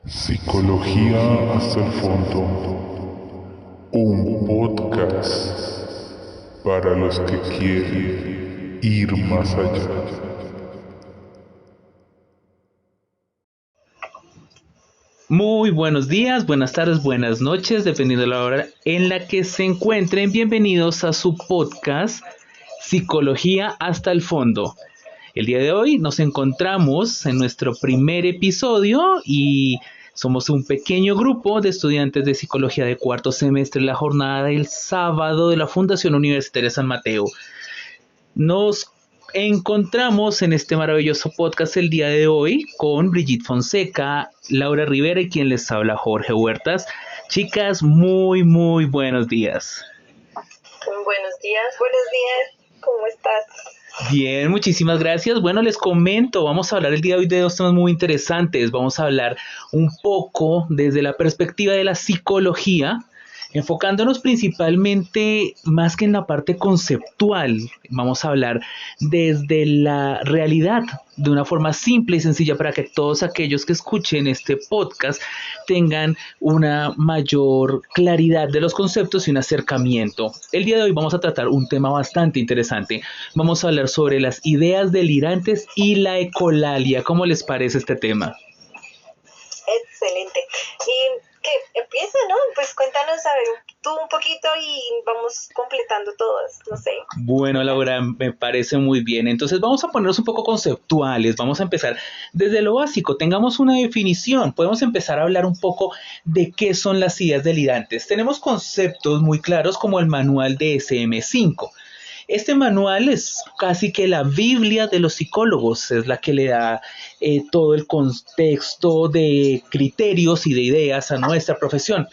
Psicología hasta el fondo, un podcast para los que quieren ir más allá. Muy buenos días, buenas tardes, buenas noches, dependiendo de la hora en la que se encuentren. Bienvenidos a su podcast Psicología hasta el fondo. El día de hoy nos encontramos en nuestro primer episodio y somos un pequeño grupo de estudiantes de psicología de cuarto semestre en la jornada del sábado de la Fundación Universitaria San Mateo. Nos encontramos en este maravilloso podcast el día de hoy con Brigitte Fonseca, Laura Rivera y quien les habla Jorge Huertas. Chicas, muy buenos días. Buenos días, ¿cómo estás? Bien, muchísimas gracias. Bueno, les comento, vamos a hablar el día de hoy de dos temas muy interesantes. Vamos a hablar un poco desde la perspectiva de la psicología, enfocándonos principalmente más que en la parte conceptual. Vamos a hablar desde la realidad, de una forma simple y sencilla para que todos aquellos que escuchen este podcast tengan una mayor claridad de los conceptos y un acercamiento. El día de hoy vamos a tratar un tema bastante interesante. Vamos a hablar sobre las ideas delirantes y la ecolalia. ¿Cómo les parece este tema? Excelente. Y que empieza, ¿no? Pues cuéntanos, a ver, tú un poquito y vamos completando todas, no sé. Bueno, Laura, me parece muy bien. Entonces vamos a ponernos un poco conceptuales. Vamos a empezar desde lo básico. Tengamos una definición. Podemos empezar a hablar un poco de qué son las ideas delirantes. Tenemos conceptos muy claros como el manual de SM5. Este manual es casi que la Biblia de los psicólogos, es la que le da todo el contexto de criterios y de ideas a nuestra profesión.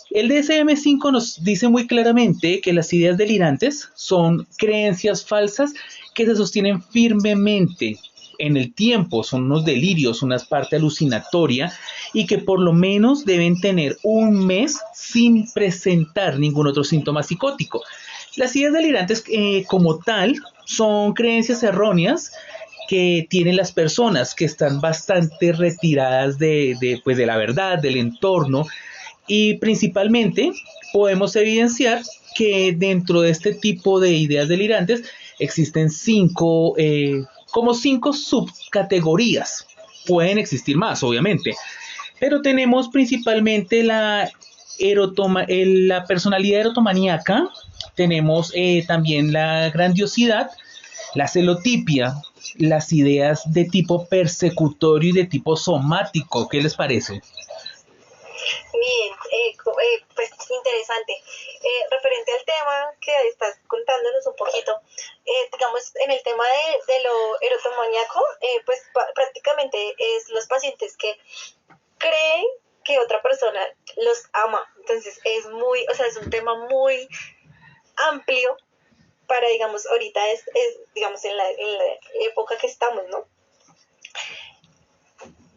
El DSM-5 nos dice muy claramente que las ideas delirantes son creencias falsas que se sostienen firmemente en el tiempo, son unos delirios, una parte alucinatoria y que por lo menos deben tener un mes sin presentar ningún otro síntoma psicótico. Las ideas delirantes como tal son creencias erróneas que tienen las personas que están bastante retiradas pues de la verdad, del entorno, y principalmente podemos evidenciar que dentro de este tipo de ideas delirantes existen como cinco subcategorías. Pueden existir más, obviamente, pero tenemos principalmente la personalidad erotomaníaca, tenemos también la grandiosidad, la celotipia, las ideas de tipo persecutorio y de tipo somático. ¿Qué les parece? Bien, pues interesante. Referente al tema que estás contándonos un poquito, digamos, en el tema de lo erotomaníaco, pues prácticamente es los pacientes que creen que otra persona los ama. Entonces es un tema muy amplio para, digamos, ahorita digamos, en la época que estamos, ¿no?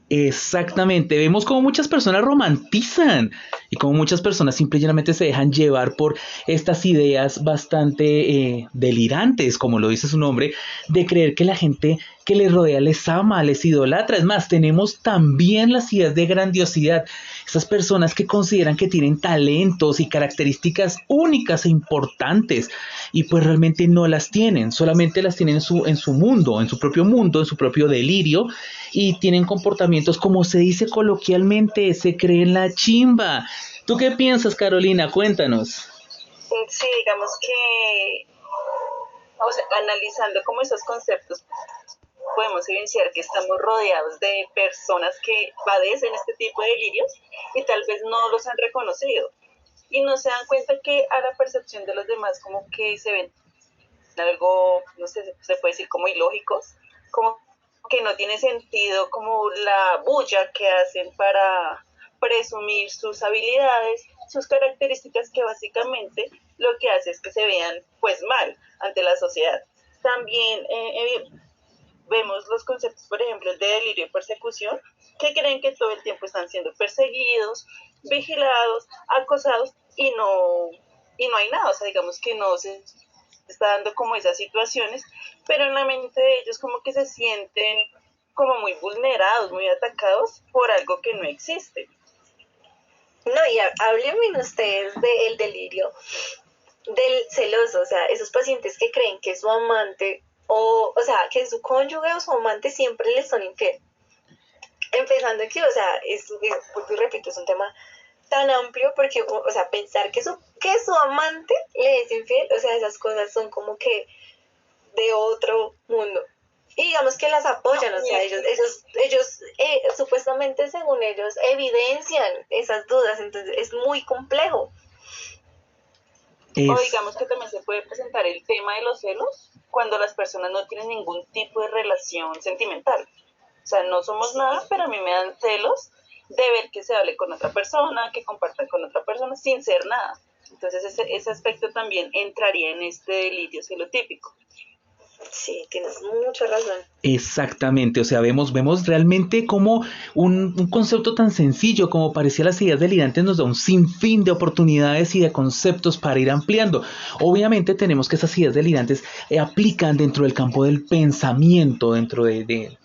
Exactamente, vemos como muchas personas romantizan y como muchas personas simplemente se dejan llevar por estas ideas bastante delirantes, como lo dice su nombre, de creer que la gente que les rodea les ama, les idolatra. Es más, tenemos también las ideas de grandiosidad, esas personas que consideran que tienen talentos y características únicas e importantes y pues realmente no las tienen, solamente las tienen en su mundo, en su propio mundo, en su propio delirio, y tienen comportamientos, como se dice coloquialmente, se creen la chimba. ¿Tú qué piensas, Carolina? Cuéntanos. Sí, digamos que, o sea, analizando como esos conceptos, podemos evidenciar que estamos rodeados de personas que padecen este tipo de delirios y tal vez no los han reconocido y no se dan cuenta que a la percepción de los demás como que se ven algo, no sé, se puede decir como ilógicos, como que no tiene sentido, como la bulla que hacen para presumir sus habilidades, sus características, que básicamente lo que hace es que se vean pues mal ante la sociedad. También vemos los conceptos, por ejemplo, de delirio y persecución, que creen que todo el tiempo están siendo perseguidos, vigilados, acosados y no hay nada, o sea, digamos que no se está dando como esas situaciones, pero en la mente de ellos como que se sienten como muy vulnerados, muy atacados por algo que no existe. No, y háblenme ustedes del delirio del celoso, o sea, esos pacientes que creen que su amante o sea, que su cónyuge o su amante siempre les son infiel. Empezando que, o sea, vuelvo y repito, es un tema tan amplio porque, o sea, pensar que su amante le es infiel, o sea, esas cosas son como que de otro mundo. Y digamos que las apoyan, o sea, ellos supuestamente según ellos evidencian esas dudas, entonces es muy complejo. O digamos que también se puede presentar el tema de los celos cuando las personas no tienen ningún tipo de relación sentimental. O sea, no somos nada, pero a mí me dan celos de ver que se hable con otra persona, que compartan con otra persona sin ser nada. Entonces ese aspecto también entraría en este delirio celotípico. Sí, tienes mucha razón. Exactamente, o sea, vemos realmente como un concepto tan sencillo como parecía las ideas delirantes nos da un sinfín de oportunidades y de conceptos para ir ampliando. Obviamente tenemos que esas ideas delirantes aplican dentro del campo del pensamiento, dentro del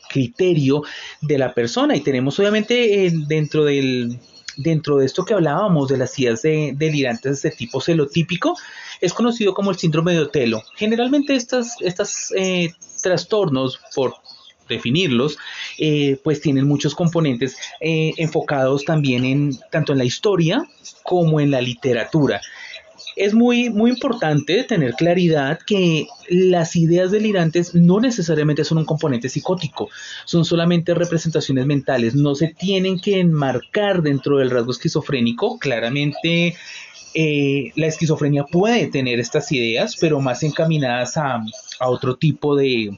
criterio de la persona y tenemos obviamente dentro de esto que hablábamos de las ideas delirantes de tipo celotípico, es conocido como el síndrome de Otelo. Generalmente estas trastornos, por definirlos, pues tienen muchos componentes enfocados también tanto en la historia como en la literatura. Es muy importante tener claridad que las ideas delirantes no necesariamente son un componente psicótico, son solamente representaciones mentales, no se tienen que enmarcar dentro del rasgo esquizofrénico. Claramente la esquizofrenia puede tener estas ideas, pero más encaminadas a otro tipo de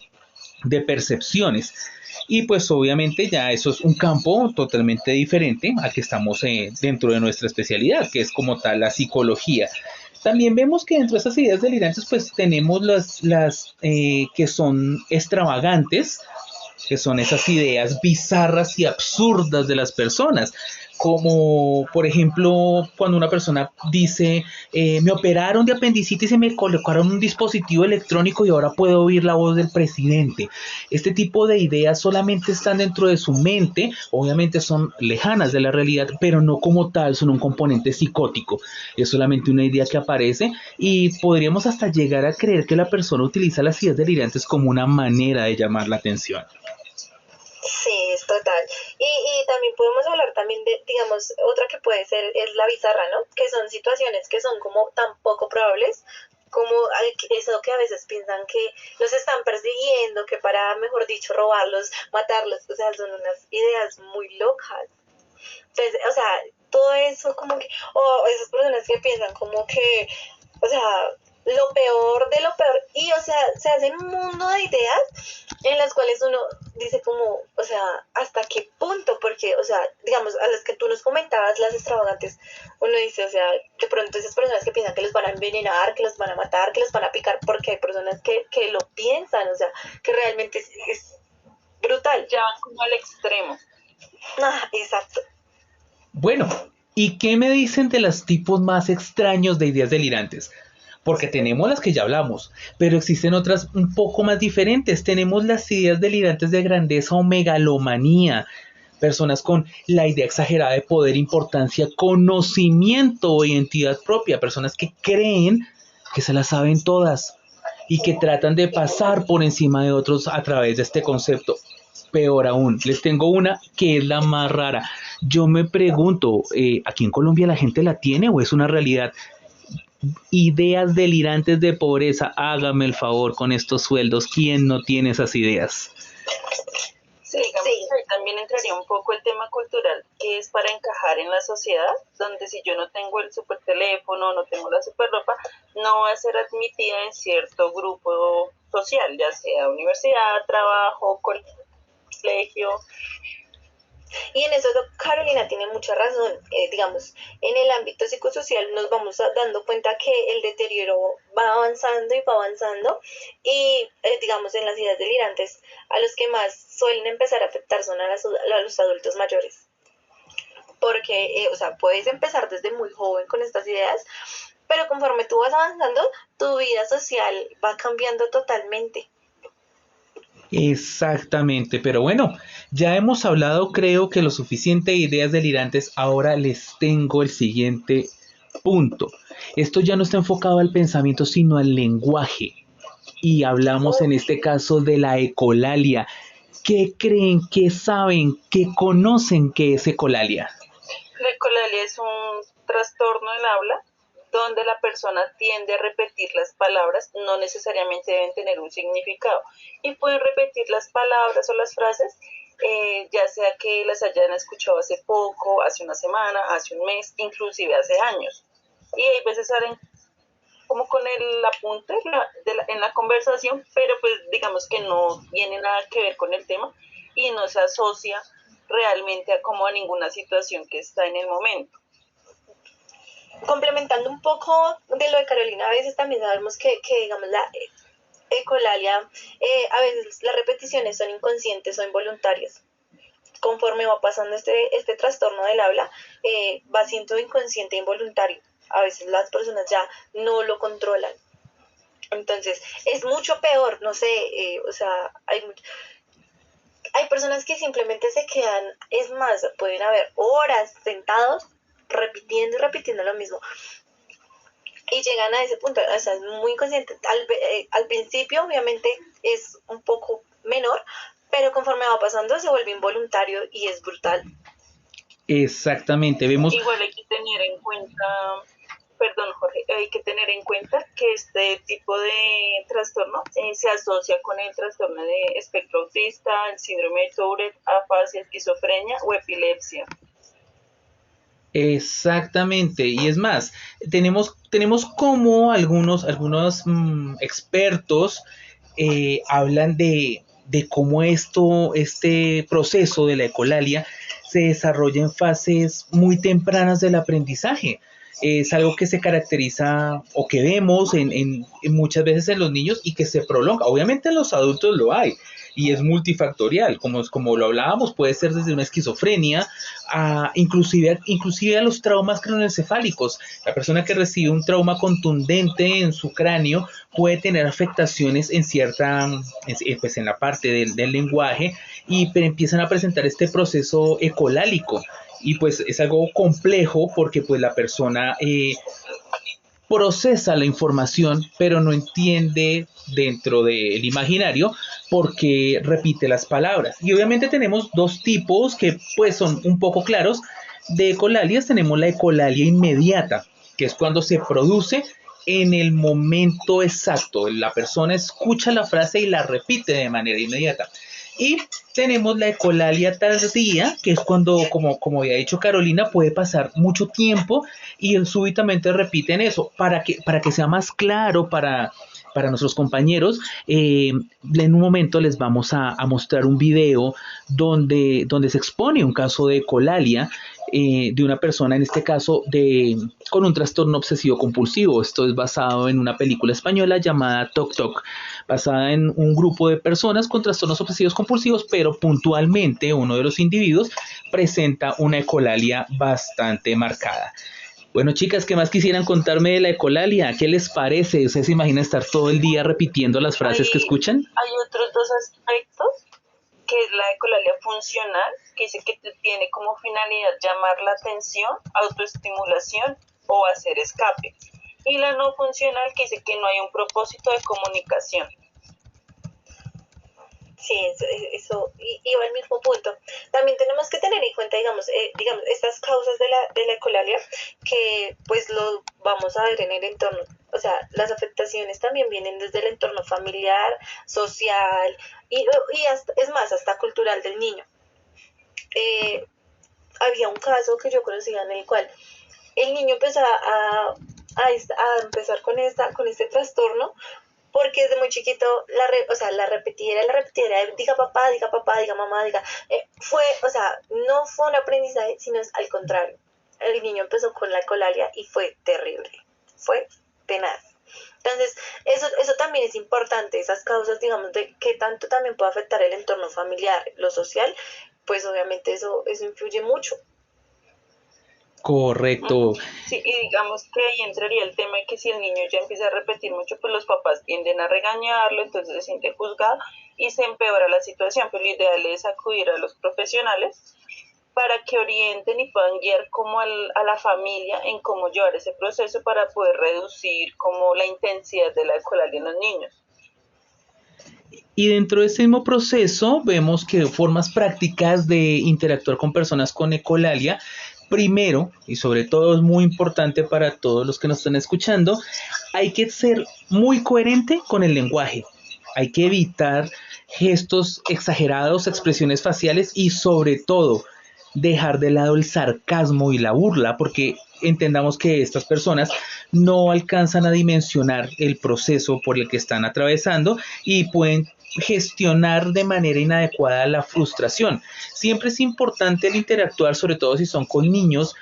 percepciones. Y pues obviamente ya eso es un campo totalmente diferente al que estamos dentro de nuestra especialidad, que es como tal la psicología. También vemos que dentro de esas ideas delirantes pues tenemos las que son extravagantes, que son esas ideas bizarras y absurdas de las personas, como por ejemplo cuando una persona dice me operaron de apendicitis y me colocaron un dispositivo electrónico y ahora puedo oír la voz del presidente. Este tipo de ideas solamente están dentro de su mente, obviamente son lejanas de la realidad, pero no como tal son un componente psicótico, es solamente una idea que aparece y podríamos hasta llegar a creer que la persona utiliza las ideas delirantes como una manera de llamar la atención. Sí, es total. Y también podemos hablar también de, digamos, otra que puede ser es la bizarra, ¿no? Que son situaciones que son como tan poco probables, como eso que a veces piensan que los están persiguiendo, que para, mejor dicho, robarlos, matarlos, o sea, son unas ideas muy locas. Entonces, o sea, todo eso como que, o esas personas que piensan como que, o sea, lo peor de lo peor, y o sea, se hacen un mundo de ideas en las cuales uno dice como, o sea, ¿hasta qué punto? Porque, o sea, digamos, a las que tú nos comentabas, las extravagantes, uno dice, o sea, de pronto esas personas que piensan que los van a envenenar, que los van a matar, que los van a picar, porque hay personas que lo piensan, o sea, que realmente es brutal. Ya van como al extremo. Ah, exacto. Bueno, ¿y qué me dicen de los tipos más extraños de ideas delirantes? Porque tenemos las que ya hablamos, pero existen otras un poco más diferentes. Tenemos las ideas delirantes de grandeza o megalomanía, personas con la idea exagerada de poder, importancia, conocimiento o identidad propia, personas que creen que se las saben todas y que tratan de pasar por encima de otros a través de este concepto. Peor aún, les tengo una que es la más rara. Yo me pregunto, ¿aquí en Colombia la gente la tiene o es una realidad? Ideas delirantes de pobreza, hágame el favor con estos sueldos, ¿quién no tiene esas ideas? Sí, digamos que ahí también entraría un poco el tema cultural, que es para encajar en la sociedad, donde si yo no tengo el super teléfono, no tengo la super ropa, no va a ser admitida en cierto grupo social, ya sea universidad, trabajo, colegio. Y en eso Carolina tiene mucha razón. Digamos, en el ámbito psicosocial nos vamos dando cuenta que el deterioro va avanzando y va avanzando y digamos en las ideas delirantes a los que más suelen empezar a afectar son a los adultos mayores. Porque, o sea, puedes empezar desde muy joven con estas ideas, pero conforme tú vas avanzando, tu vida social va cambiando totalmente. Exactamente, pero bueno, ya hemos hablado creo que lo suficiente de ideas delirantes, ahora les tengo el siguiente punto. Esto ya no está enfocado al pensamiento, sino al lenguaje. Y hablamos en Ok. este caso de la ecolalia. ¿Qué creen, qué saben, qué conocen que es ecolalia? La ecolalia es un trastorno del habla donde la persona tiende a repetir las palabras, no necesariamente deben tener un significado, y pueden repetir las palabras o las frases, ya sea que las hayan escuchado hace poco, hace una semana, hace un mes, inclusive hace años. Y hay veces salen como con el apunte en la conversación, pero pues digamos que no tiene nada que ver con el tema y no se asocia realmente a como a ninguna situación que está en el momento. Complementando un poco de lo de Carolina, a veces también sabemos que digamos, la ecolalia, a veces las repeticiones son inconscientes o involuntarias. Conforme va pasando este trastorno del habla, va siendo inconsciente e involuntario. A veces las personas ya no lo controlan. Entonces, es mucho peor, no sé, o sea, hay personas que simplemente se quedan, es más, pueden haber horas sentados repitiendo y repitiendo lo mismo. Y llegan a ese punto, o sea, es muy consciente. Al principio, obviamente, es un poco menor, pero conforme va pasando se vuelve involuntario y es brutal. Exactamente, vemos. Igual hay que tener en cuenta, perdón Jorge, hay que tener en cuenta que este tipo de trastorno se asocia con el trastorno de espectro autista, el síndrome de Tourette, afasia, esquizofrenia o epilepsia. Exactamente, y es más, tenemos como algunos expertos hablan de cómo este proceso de la ecolalia se desarrolla en fases muy tempranas del aprendizaje. Es algo que se caracteriza o que vemos en muchas veces en los niños y que se prolonga. Obviamente en los adultos lo hay y es multifactorial, como lo hablábamos, puede ser desde una esquizofrenia a inclusive a los traumas craneoencefálicos. La persona que recibe un trauma contundente en su cráneo puede tener afectaciones pues en la parte del lenguaje y empiezan a presentar este proceso ecolálico. Y pues es algo complejo porque pues la persona procesa la información, pero no entiende dentro del imaginario porque repite las palabras. Y obviamente tenemos dos tipos que pues son un poco claros de ecolalias. Tenemos la ecolalia inmediata, que es cuando se produce en el momento exacto. La persona escucha la frase y la repite de manera inmediata. Y tenemos la ecolalia tardía, que es cuando, como había dicho Carolina, puede pasar mucho tiempo y súbitamente repiten eso. Para que sea más claro para nuestros compañeros, en un momento les vamos a mostrar un video donde se expone un caso de ecolalia de una persona, en este caso, con un trastorno obsesivo compulsivo. Esto es basado en una película española llamada Toc Toc, basada en un grupo de personas con trastornos obsesivos compulsivos, pero puntualmente uno de los individuos presenta una ecolalia bastante marcada. Bueno, chicas, ¿qué más quisieran contarme de la ecolalia? ¿Qué les parece? ¿Ustedes se imaginan estar todo el día repitiendo las frases que escuchan? Hay otros dos aspectos, que es la ecolalia funcional, que dice que tiene como finalidad llamar la atención, autoestimulación o hacer escape. Y la no funcional, que dice que no hay un propósito de comunicación. Sí, y va al mismo punto. También tenemos que tener en cuenta, digamos estas causas de la ecolalia, que pues lo vamos a ver en el entorno. O sea, las afectaciones también vienen desde el entorno familiar, social y hasta, es más, hasta cultural del niño. Eh, Había un caso que yo conocía en el cual el niño empezó a empezar con este trastorno porque desde muy chiquito la repetiera, diga papá, diga mamá, o sea, no fue un aprendizaje, sino es al contrario. El niño empezó con la ecolalia y fue terrible, fue tenaz. Entonces, eso también es importante, esas causas, digamos, de qué tanto también puede afectar el entorno familiar, lo social, pues obviamente eso influye mucho. Correcto. Sí, y digamos que ahí entraría el tema de que si el niño ya empieza a repetir mucho, pues los papás tienden a regañarlo, entonces se siente juzgado y se empeora la situación. Pero lo ideal es acudir a los profesionales para que orienten y puedan guiar como a la familia en cómo llevar ese proceso para poder reducir como la intensidad de la ecolalia en los niños. Y dentro de ese mismo proceso vemos que formas prácticas de interactuar con personas con ecolalia. Primero, y sobre todo es muy importante para todos los que nos están escuchando, hay que ser muy coherente con el lenguaje. Hay que evitar gestos exagerados, expresiones faciales y sobre todo dejar de lado el sarcasmo y la burla, porque entendamos que estas personas no alcanzan a dimensionar el proceso por el que están atravesando y pueden gestionar de manera inadecuada la frustración. Siempre es importante el interactuar, sobre todo si son con niños,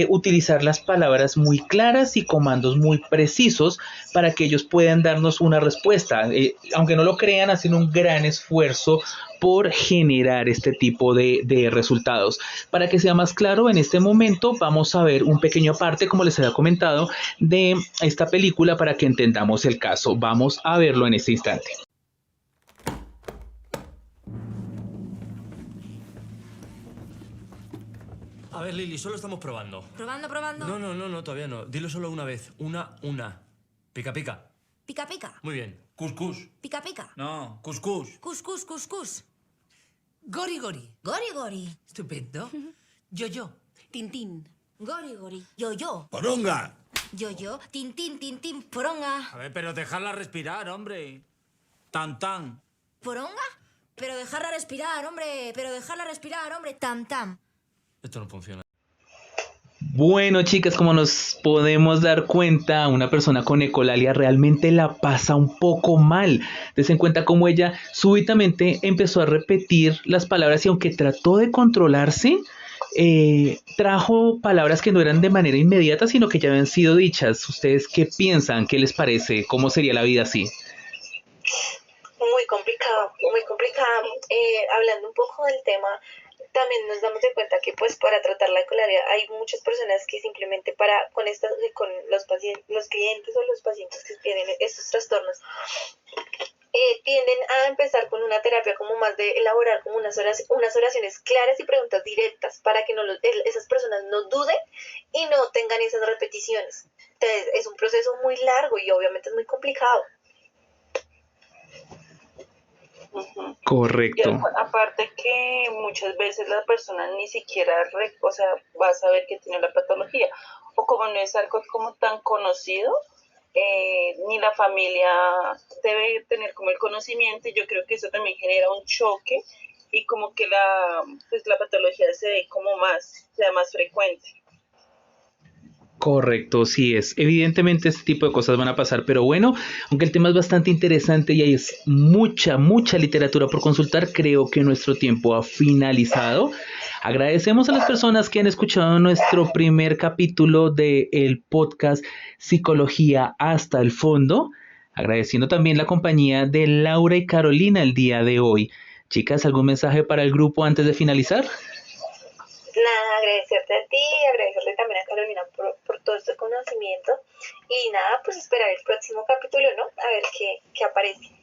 utilizar las palabras muy claras y comandos muy precisos para que ellos puedan darnos una respuesta. Aunque no lo crean, hacen un gran esfuerzo por generar este tipo de resultados. Para que sea más claro, en este momento vamos a ver un pequeño parte, como les había comentado, de esta película para que entendamos el caso. Vamos a verlo en este instante. A ver, Lili, solo estamos probando. ¿Probando? No, todavía no. Dilo solo una vez. Una. Pica, pica. Pica, pica. Muy bien. Cuscús. Pica, pica. No, cuscús. Cuscús. Gori, gori. Gori. Estupendo. Yo. Tintín. Gori. Yo. ¡Poronga! Yo. Tintín. Poronga. A ver, pero dejarla respirar, hombre. Tan. ¿Poronga? Pero dejarla respirar, hombre. Tam. Esto no funciona. Bueno, chicas, como nos podemos dar cuenta, una persona con ecolalia realmente la pasa un poco mal. Dense en cuenta cómo ella súbitamente empezó a repetir las palabras y aunque trató de controlarse, trajo palabras que no eran de manera inmediata, sino que ya habían sido dichas. ¿Ustedes qué piensan? ¿Qué les parece? ¿Cómo sería la vida así? Muy complicado. Hablando un poco del tema, también nos damos de cuenta que pues para tratar la ecolalia hay muchas personas que simplemente con los clientes o los pacientes que tienen estos trastornos tienden a empezar con una terapia como más de elaborar como unas oraciones claras y preguntas directas para que esas personas no duden y no tengan esas repeticiones. Entonces es un proceso muy largo y obviamente es muy complicado. Correcto. Y aparte que muchas veces la persona ni siquiera va a saber que tiene la patología, o como no es algo como tan conocido, ni la familia debe tener como el conocimiento, y yo creo que eso también genera un choque y como que la patología sea más frecuente. Correcto, sí es. Evidentemente este tipo de cosas van a pasar, pero bueno, aunque el tema es bastante interesante y hay mucha literatura por consultar, creo que nuestro tiempo ha finalizado. Agradecemos a las personas que han escuchado nuestro primer capítulo del podcast Psicología hasta el fondo, agradeciendo también la compañía de Laura y Carolina el día de hoy. Chicas, ¿algún mensaje para el grupo antes de finalizar? Nada, agradecerte a ti, agradecerle también a Carolina por todo este conocimiento y nada, pues esperar el próximo capítulo, ¿no? A ver qué aparece.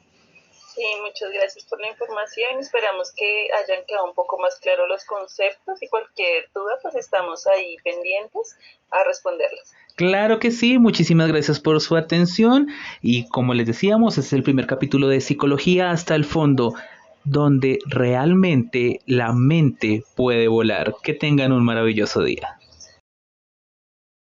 Sí, muchas gracias por la información, esperamos que hayan quedado un poco más claros los conceptos y cualquier duda pues estamos ahí pendientes a responderlas. Claro que sí, muchísimas gracias por su atención y como les decíamos, este es el primer capítulo de Psicología hasta el fondo, donde realmente la mente puede volar. Que tengan un maravilloso día.